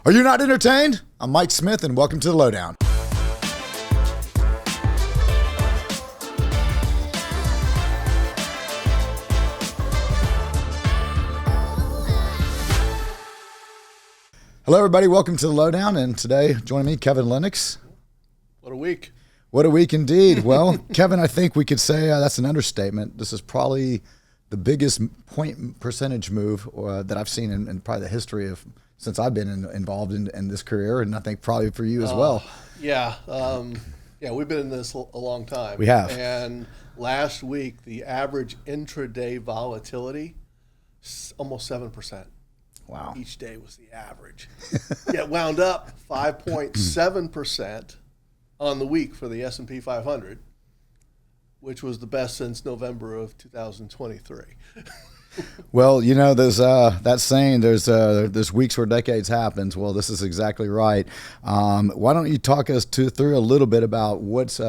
Are you not entertained? I'm Mike Smith, and welcome to the Lowdown. Hello, everybody. Welcome to the Lowdown, and today, joining me, Kevin Lennox. What a week. What a week indeed. Well, Kevin, I think we could say that's an understatement. This is probably the biggest point percentage move that I've seen in probably the history of since I've been involved in this career, and I think probably for you as well. Yeah, we've been in this a long time. We have. And last week, the average intraday volatility, almost 7%. Wow. Each day was the average. It wound up 5.7% on the week for the S&P 500, which was the best since November of 2023. Well, you know, there's that saying, there's weeks where decades happens. Well, this is exactly right. Why don't you talk us through a little bit about what's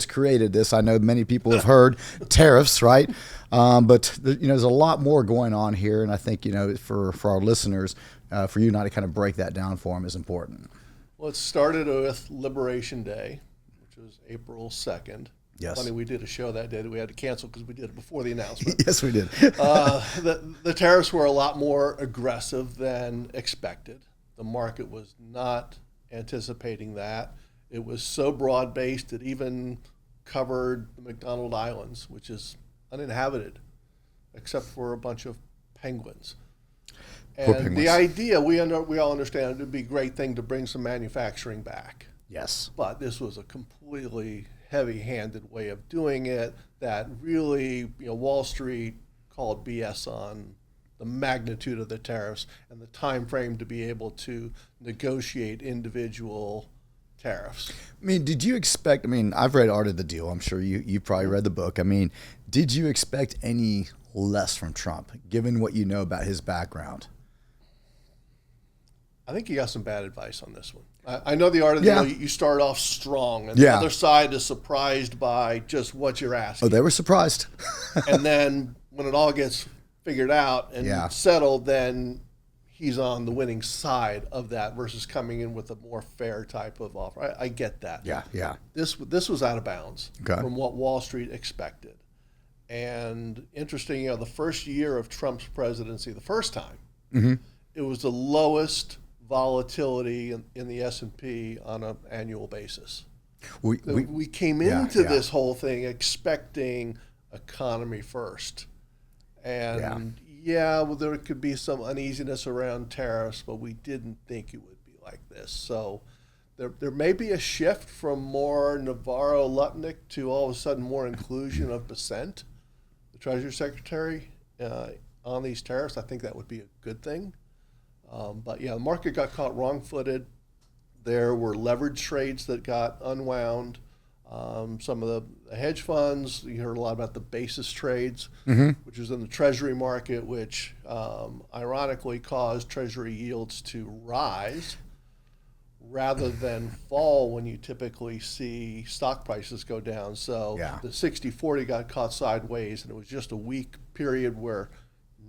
created this? I know many people have heard tariffs, right? But there's a lot more going on here, and I think for our listeners, for you not to kind of break that down for them is important. Well, it started with Liberation Day, which was April 2nd. Yes. Funny, we did a show that day that we had to cancel because we did it before the announcement. Yes, we did. The tariffs were a lot more aggressive than expected. The market was not anticipating that. It was so broad-based it even covered the McDonald Islands, which is uninhabited, except for a bunch of penguins. And the idea, we all understand, it would be a great thing to bring some manufacturing back. Yes. But this was a completely heavy-handed way of doing it that really, Wall Street called BS on the magnitude of the tariffs and the time frame to be able to negotiate individual tariffs. I mean, did you expect, I've read Art of the Deal. I'm sure you probably read the book. Did you expect any less from Trump, given what you know about his background? I think you got some bad advice on this one. I know the Art of the Deal, you start off strong, and the other side is surprised by just what you're asking. Oh, they were surprised. And then when it all gets figured out and settled, then he's on the winning side of that versus coming in with a more fair type of offer. I get that. Yeah. This was out of bounds from what Wall Street expected. And interesting, the first year of Trump's presidency, the first time, it was the lowest volatility in the S&P on an annual basis. We came into this whole thing expecting economy first. And there could be some uneasiness around tariffs, but we didn't think it would be like this. So there may be a shift from more Navarro-Lutnick to all of a sudden more inclusion of Bessent, the Treasury Secretary, on these tariffs. I think that would be a good thing. But the market got caught wrong-footed. There were leverage trades that got unwound. Some of the hedge funds, you heard a lot about the basis trades, which is in the Treasury market, which ironically caused Treasury yields to rise rather than fall when you typically see stock prices go down. So the 60-40 got caught sideways, and it was just a week period where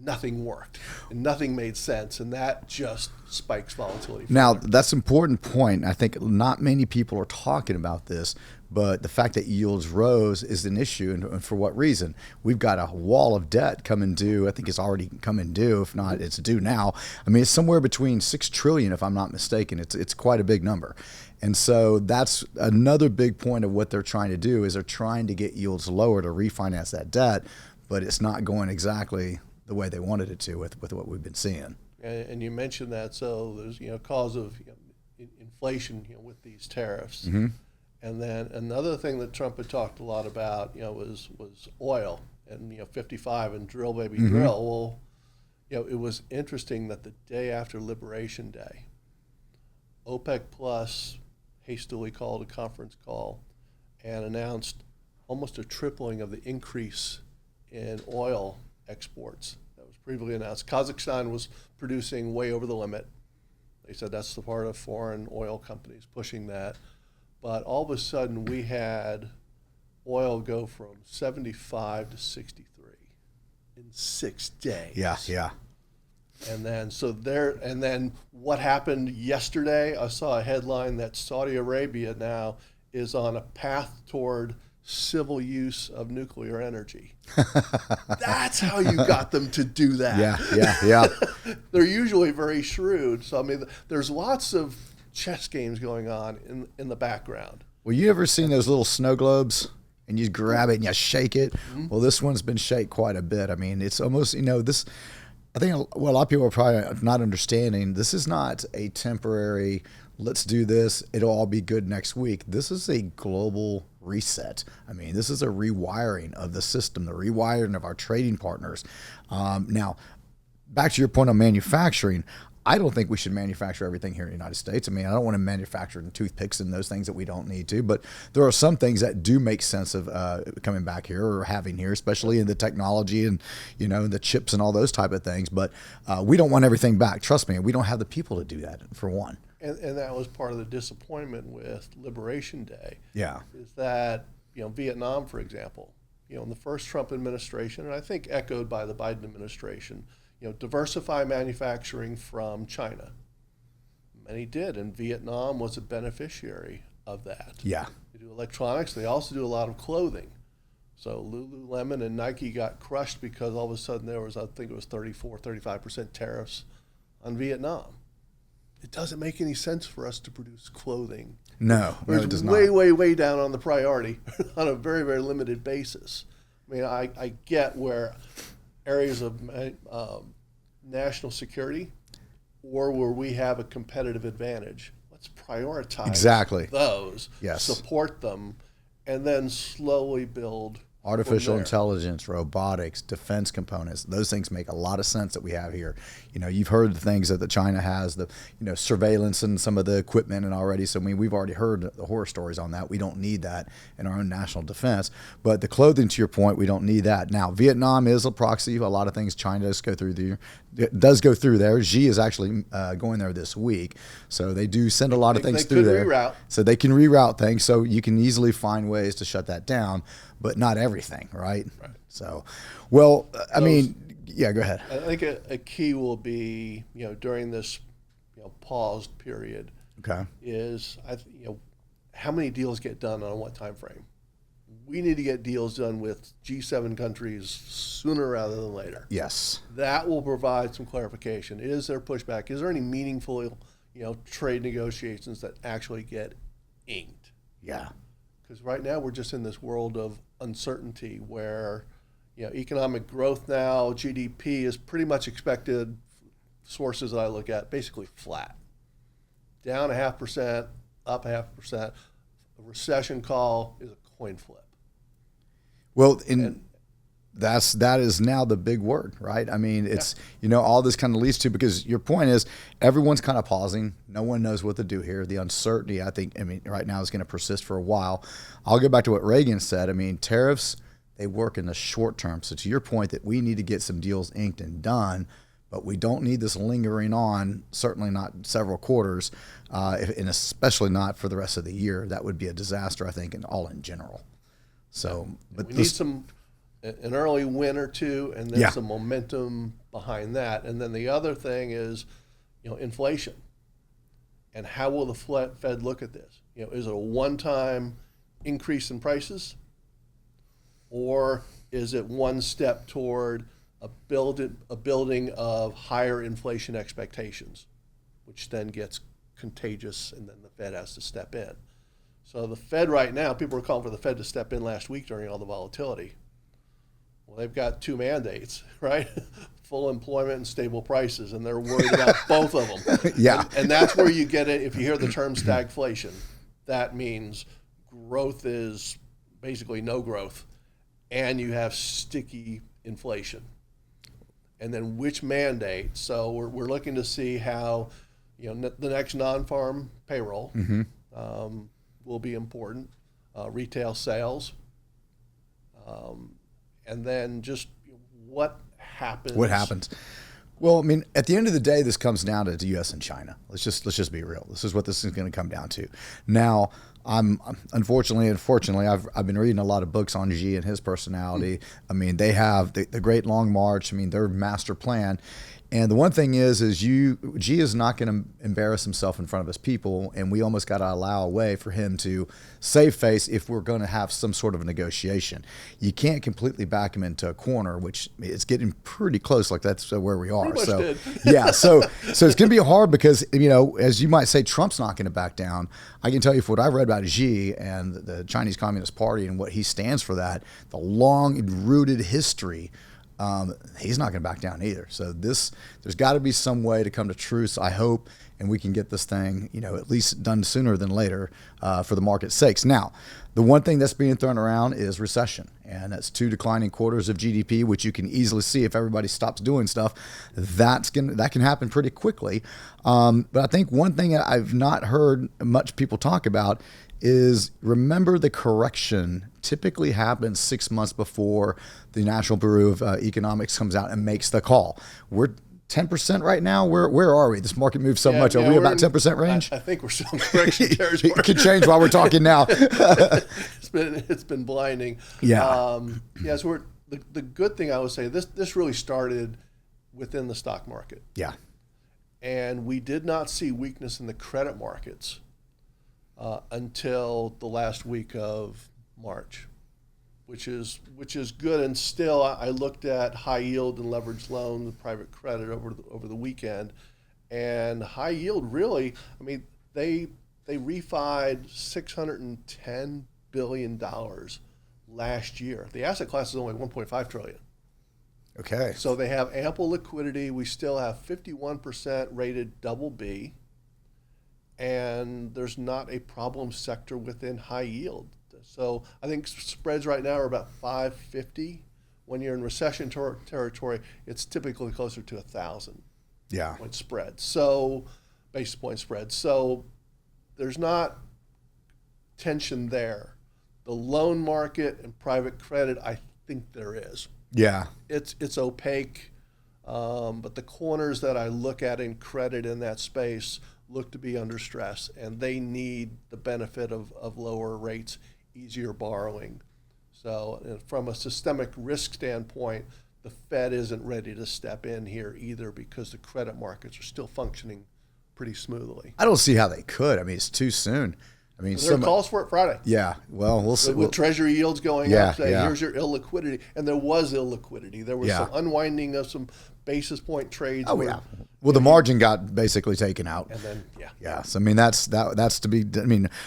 nothing worked and nothing made sense, and that just spikes volatility. Now, that's an important point. I think not many people are talking about this, but the fact that yields rose is an issue, and for what reason? We've got a wall of debt coming due. I think it's already coming due. If not, it's due now. It's somewhere between $6 trillion, if I'm not mistaken. It's quite a big number. And so that's another big point of what they're trying to do is they're trying to get yields lower to refinance that debt, but it's not going exactly the way they wanted it to with what we've been seeing. And you mentioned that, so there's cause of inflation with these tariffs. And then another thing that Trump had talked a lot about was oil and 55 and drill baby drill. Well, it was interesting that the day after Liberation Day, OPEC Plus hastily called a conference call and announced almost a tripling of the increase in oil exports that was previously announced. Kazakhstan was producing way over the limit. They said that's the part of foreign oil companies pushing that. But all of a sudden we had oil go from 75 to 63 in 6 days. Yeah. And then what happened yesterday? I saw a headline that Saudi Arabia now is on a path toward civil use of nuclear energy. That's how you got them to do that. Yeah. They're usually very shrewd. So I mean, there's lots of chess games going on in the background. Well, you ever seen those little snow globes? And you grab it and you shake it. Mm-hmm. Well, this one's been shaken quite a bit. I mean, it's almost, this, I think a lot of people are probably not understanding, this is not a temporary, let's do this, it'll all be good next week. This is a global reset. I mean, this is a rewiring of the system, the rewiring of our trading partners. Now, back to your point on manufacturing, I don't think we should manufacture everything here in the United States. I mean, I don't want to manufacture toothpicks and those things that we don't need to, but there are some things that do make sense of coming back here or having here, especially in the technology and, the chips and all those type of things. But we don't want everything back. Trust me, we don't have the people to do that, for one. And that was part of the disappointment with Liberation Day. Yeah. Is that, Vietnam, for example, in the first Trump administration, and I think echoed by the Biden administration, diversify manufacturing from China. Many did, and Vietnam was a beneficiary of that. Yeah. They do electronics. They also do a lot of clothing. So Lululemon and Nike got crushed because all of a sudden there was, I think it was 35% tariffs on Vietnam. It doesn't make any sense for us to produce clothing. No, it does not. Way down on the priority on a very, very limited basis. I mean, I get where areas of national security or where we have a competitive advantage. Let's prioritize those, yes, support them, and then slowly build. Artificial intelligence, robotics, defense components, those things make a lot of sense that we have here. You've heard the things that China has, the surveillance and some of the equipment and already. So, I mean, we've already heard the horror stories on that. We don't need that in our own national defense. But the clothing, to your point, we don't need that. Now, Vietnam is a proxy. A lot of things China does go through there. Xi is actually going there this week. So they do send a lot of things through there. Reroute. So they can reroute things. So you can easily find ways to shut that down. But not everything, right? Right. So, well, I mean, yeah, go ahead. I think a key will be, during this, paused period. Okay. Is how many deals get done on what time frame? We need to get deals done with G7 countries sooner rather than later. Yes. That will provide some clarification. Is there pushback? Is there any meaningful, trade negotiations that actually get inked? Yeah. Because right now we're just in this world of uncertainty where, economic growth now, GDP is pretty much expected, sources that I look at, basically flat. Down 0.5%, up 0.5%. A recession call is a coin flip. Well, that is now the big word, right? I mean, it's, all this kind of leads to, because your point is everyone's kind of pausing. No one knows what to do here. The uncertainty, right now is going to persist for a while. I'll go back to what Reagan said. I mean, tariffs, they work in the short term. So to your point that we need to get some deals inked and done, but we don't need this lingering on, certainly not several quarters, and especially not for the rest of the year. That would be a disaster, I think, all in general. So, but we need an early win or two, and then some momentum behind that. And then the other thing is, inflation. And how will the Fed look at this? Is it a one-time increase in prices, or is it one step toward a building of higher inflation expectations, which then gets contagious, and then the Fed has to step in. So the Fed right now, people were calling for the Fed to step in last week during all the volatility. Well, they've got two mandates, right? Full employment and stable prices, and they're worried about both of them. Yeah. And that's where you get it. If you hear the term stagflation, that means growth is basically no growth, and you have sticky inflation. And then which mandate? So we're looking to see how, the next non-farm payroll will be important, retail sales, and then just what happens. What happens? Well, I mean, at the end of the day, this comes down to the U.S. and China. Let's just be real. This is what this is going to come down to. Now, unfortunately, I've been reading a lot of books on Xi and his personality. I mean, they have the Great Long March. I mean, their master plan. And the one thing is G is not going to embarrass himself in front of his people, and we almost got to allow a way for him to save face if we're going to have some sort of a negotiation. You can't completely back him into a corner, which it's getting pretty close. Like that's where we are. Pretty much So did. yeah, so it's going to be hard because as you might say, Trump's not going to back down. I can tell you from what I read about Xi and the Chinese Communist Party and what he stands for, that the long-rooted history. He's not going to back down either. So there's got to be some way to come to truce, I hope, and we can get this thing, at least done sooner than later for the market's sakes. Now, the one thing that's being thrown around is recession, and that's 2 declining quarters of GDP, which you can easily see if everybody stops doing stuff. That can happen pretty quickly. But I think one thing I've not heard much people talk about is, remember, the correction typically happens 6 months before the National Bureau of Economics comes out and makes the call. We're 10% right now. Where are we? This market moves so much. Are we about 10% range? I think we're still in correction territory. It could change while we're talking now. It's been blinding. Yeah. So the good thing I would say, this really started within the stock market. Yeah. And we did not see weakness in the credit markets until the last week of March, which is good. And still, I looked at high yield and leveraged loan, the private credit over the weekend, and high yield really, they refied $610 billion last year. The asset class is only 1.5 trillion. Okay. So they have ample liquidity. We still have 51% rated double B. And there's not a problem sector within high yield. So I think spreads right now are about 550. When you're in recession territory, it's typically closer to 1,000. Yeah. Point spread. So basis point spread. So there's not tension there. The loan market and private credit, I think there is. Yeah. It's opaque, but the corners that I look at in credit in that space look to be under stress, and they need the benefit of lower rates, easier borrowing. So from a systemic risk standpoint, the Fed isn't ready to step in here either, because the credit markets are still functioning pretty smoothly. I don't see how they could. It's too soon. There are calls for it Friday. Yeah, well, we'll see. With Treasury yields going Yeah, up, saying yeah. here's your illiquidity. And there was illiquidity. There was some unwinding of some basis point trades. Oh, yeah. Well, the margin got basically taken out. And then, Yeah, so that's to be.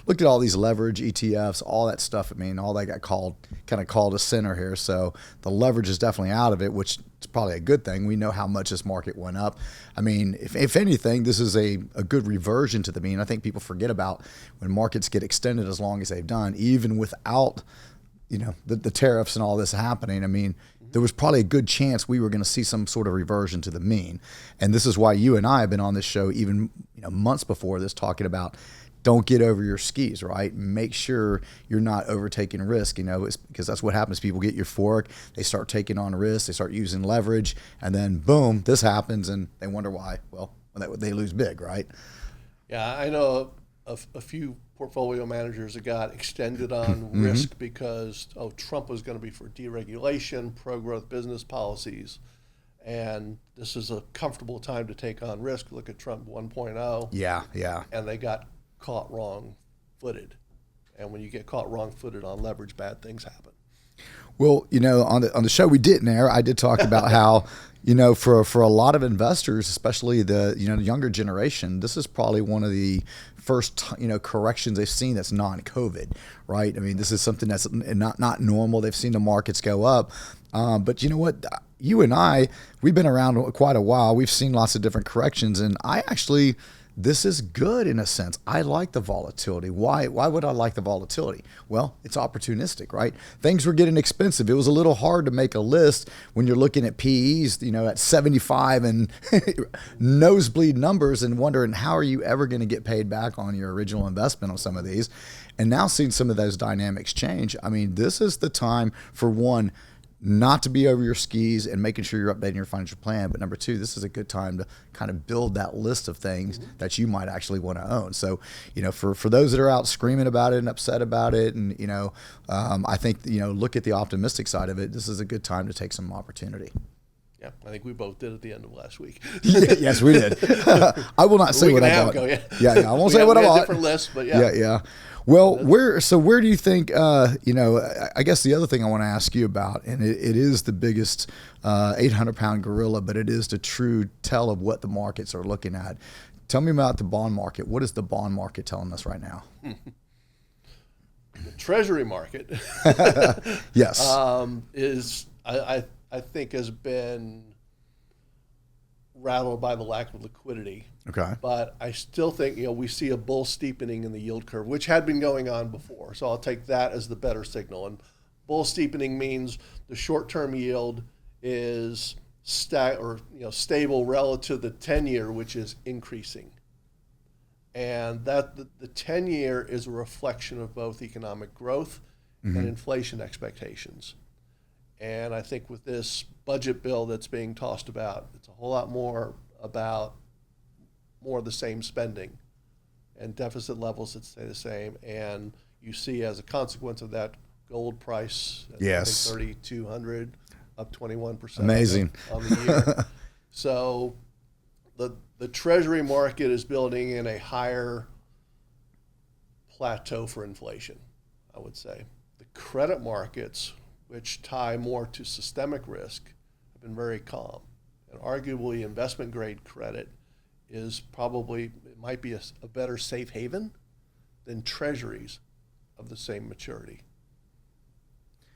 Look at all these leverage ETFs, all that stuff. All that got called a sinner here. So the leverage is definitely out of it, which is probably a good thing. We know how much this market went up. If anything, this is a good reversion to the mean. I think people forget about when markets get extended as long as they've done, even without the tariffs and all this happening. There was probably a good chance we were going to see some sort of reversion to the mean. And this is why you and I have been on this show even months before this, talking about don't get over your skis, right? Make sure you're not overtaking risk, it's because that's what happens. People get euphoric, they start taking on risks, they start using leverage, and then boom, this happens, and they wonder why. Well, they lose big, right? Yeah, I know a few portfolio managers that got extended on risk because Trump was going to be for deregulation, pro-growth business policies, and this is a comfortable time to take on risk. Look at Trump 1.0. Yeah. And they got caught wrong-footed, and when you get caught wrong-footed on leverage, bad things happen. Well, on the show we didn't air, I did talk about how for a lot of investors, especially the younger generation, this is probably one of the first corrections they've seen that's non-COVID, right? This is something that's not normal. They've seen the markets go up, but you know what? You and I, we've been around quite a while. We've seen lots of different corrections, and this is good in a sense. I like the volatility. Why would I like the volatility? Well, it's opportunistic, right? Things were getting expensive. It was a little hard to make a list when you're looking at PEs, at 75 and nosebleed numbers, and wondering how are you ever going to get paid back on your original investment on some of these. And now seeing some of those dynamics change, this is the time for one, not to be over your skis and making sure you're updating your financial plan. But number two, this is a good time to kind of build that list of things that you might actually want to own. So, for those that are out screaming about it and upset about it, and, I think, look at the optimistic side of it. This is a good time to take some opportunity. Yeah, I think we both did at the end of last week. Yes, we did. I will not say what I bought. Yeah, I won't say what I bought. Different lists, but yeah. Yeah. Well, where do you think, I guess the other thing I want to ask you about, and it is the biggest 800-pound gorilla, but it is the true tell of what the markets are looking at. Tell me about the bond market. What is the bond market telling us right now? The Treasury market yes. is, I think, has been rattled by the lack of liquidity. Okay. But I still think, we see a bull steepening in the yield curve, which had been going on before. So I'll take that as the better signal. And bull steepening means the short-term yield is stable relative to the 10-year, which is increasing. And that the 10-year is a reflection of both economic growth and inflation expectations. And I think with this budget bill that's being tossed about, it's a whole lot more about more of the same spending and deficit levels that stay the same. And you see as a consequence of that, gold price at yes. 3,200, up 21%. Amazing. On the year. So the Treasury market is building in a higher plateau for inflation, I would say. The credit markets, which tie more to systemic risk, have been very calm. And arguably investment grade credit is might be a better safe haven than treasuries of the same maturity.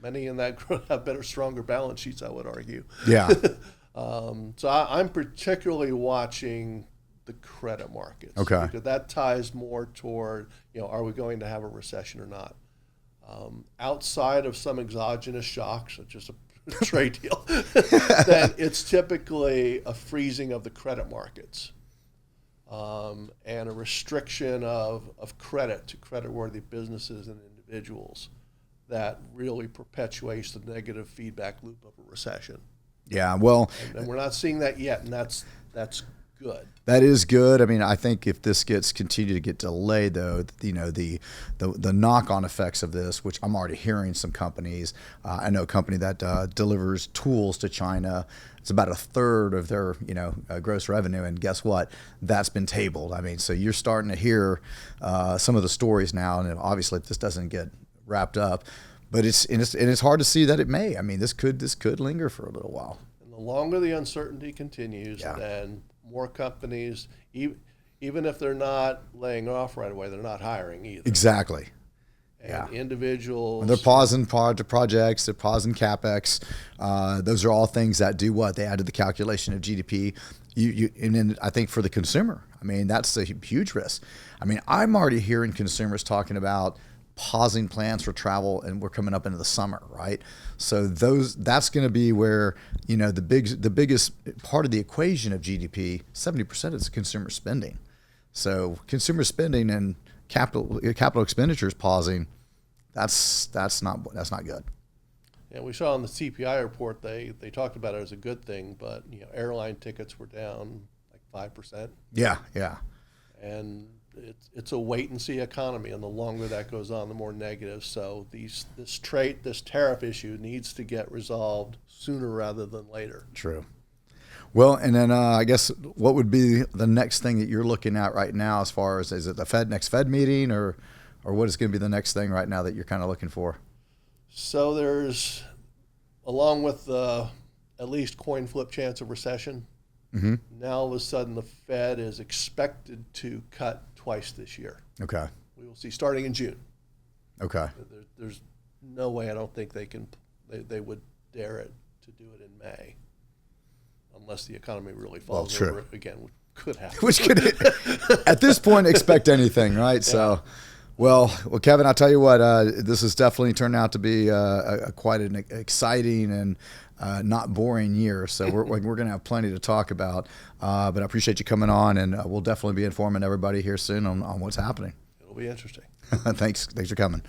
Many in that group have better, stronger balance sheets, I would argue. Yeah. So I'm particularly watching the credit markets. Okay. Because that ties more toward, are we going to have a recession or not? Outside of some exogenous shocks, such as a trade deal, then it's typically a freezing of the credit markets and a restriction of credit to creditworthy businesses and individuals that really perpetuates the negative feedback loop of a recession. Yeah, well, and we're not seeing that yet, and that's good. That is good. I mean, I think if this continue to get delayed, though, the knock-on effects of this, which I'm already hearing some companies. I know a company that delivers tools to China. It's about a third of their gross revenue, and guess what? That's been tabled. I mean, so you're starting to hear some of the stories now, and obviously if this doesn't get wrapped up, but it's hard to see that it may. I mean, this could linger for a little while. And the longer the uncertainty continues, then more companies, even if they're not laying off right away, they're not hiring either. Exactly. And individuals. And they're pausing projects, they're pausing CapEx. Those are all things that do what? They add to the calculation of GDP. And then I think for the consumer, I mean, that's a huge risk. I mean, I'm already hearing consumers talking about pausing plans for travel, and we're coming up into the summer, right? So that's going to be where the biggest part of the equation of GDP, 70% is consumer spending. So consumer spending and capital expenditures pausing, that's not good. Yeah, we saw on the CPI report they talked about it as a good thing, but airline tickets were down like 5%. Yeah. And it's a wait and see economy, and the longer that goes on, the more negative. So this tariff issue needs to get resolved sooner rather than later. True. Well, and then I guess what would be the next thing that you're looking at right now, as far as, is it the next Fed meeting, or what is going to be the next thing right now that you're kind of looking for? So there's, along with the at least coin flip chance of recession, now all of a sudden the Fed is expected to cut twice this year. Okay. We will see starting in June. Okay. There's no way, I don't think they would dare it to do it in May, unless the economy really falls over again, which could happen. Which could, at this point, expect anything, right? Yeah. So, well, Kevin, I'll tell you what, this has definitely turned out to be quite an exciting and not boring year. So we're going to have plenty to talk about. But I appreciate you coming on, and we'll definitely be informing everybody here soon on what's happening. It'll be interesting. Thanks for coming.